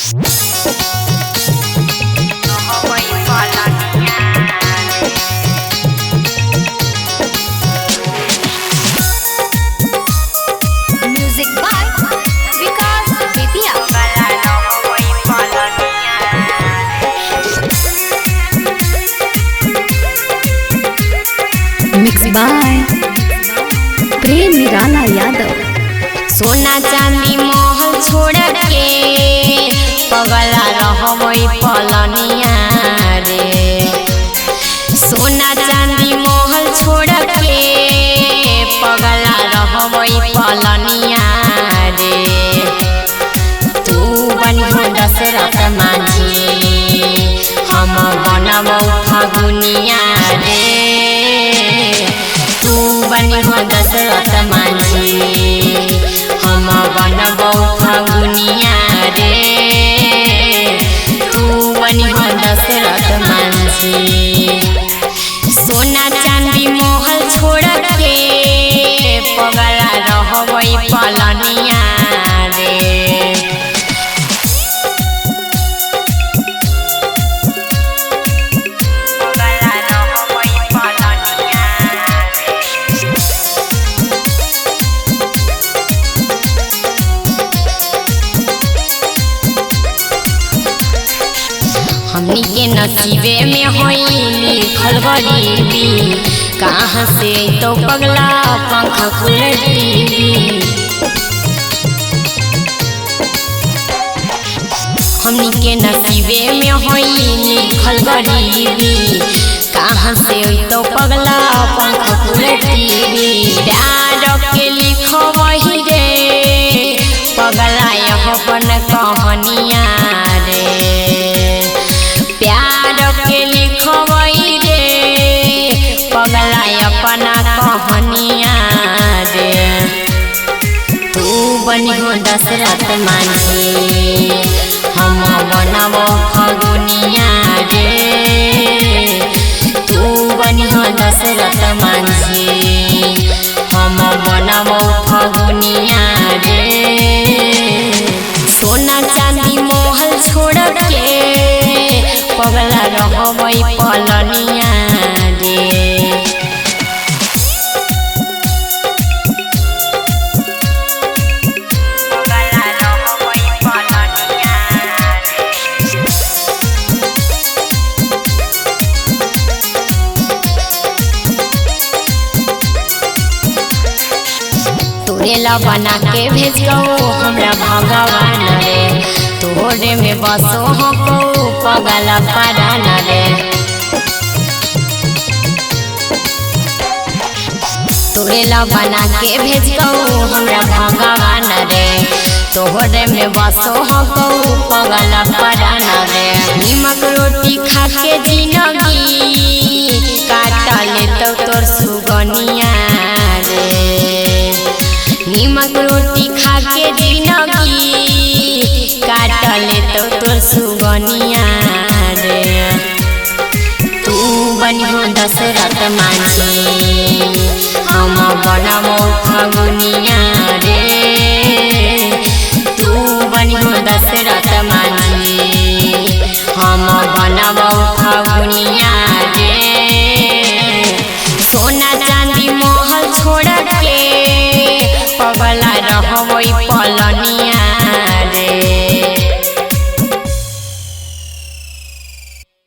Mix by प्रेम निराला यादव। सोना चांदी महल छोड़ के पगला रहबै पलनिया रे। सोना चांदी महल छोड़ के पगला रहबै पलनिया रे। तू बनिहो दशरथ माझी हम बनबौ फगुनिया रे। तू बनिहो दशरथ माझी हम बनबौ फगुनिया रे। तू बनिहो दशरथ माझी। सोना चांदी महल छोड़ के पगला रहबै पलनिया रे। हमनी के नसीबे में होई लिखल गरीबी, कहाँ से तो पगला पंख खुलती। हमनी के नसीबे में होई लिखल गरीबी, कहाँ से तो पगला पंख खुलती। प्यार के लिखो वही रे पगला यह अपन कहानिया रे। प्यार के लिखबै रे पगला अपना कहानिया रे। तू बनिहो दशरथ माझी हम बनबौ फगुनिया रे। तू बनिहो दशरथ माझी हम बनबौ फगुनिया रे। सोना चांदी महल छोड़ के पगला रहबै पलनिया रे। तोरे ला बना के भेजो हमरा भगवान रे। तोरे में बसो हको पगला परान रे। तोरे ला बना के भेजो हमरा भगवान रे। तोहरे में बसो हको पगला परान रे। निमक रोटी खा के जिंदगी काट ले तो तोर सुगनिया रे। निमक रोटी खा के जिंदगी काट ले तो तोर सुगनिया रे। तू बनिहो दशरथ माझी हम बनबौ फगुनिया रे। तू बनिहो दशरथ माझी।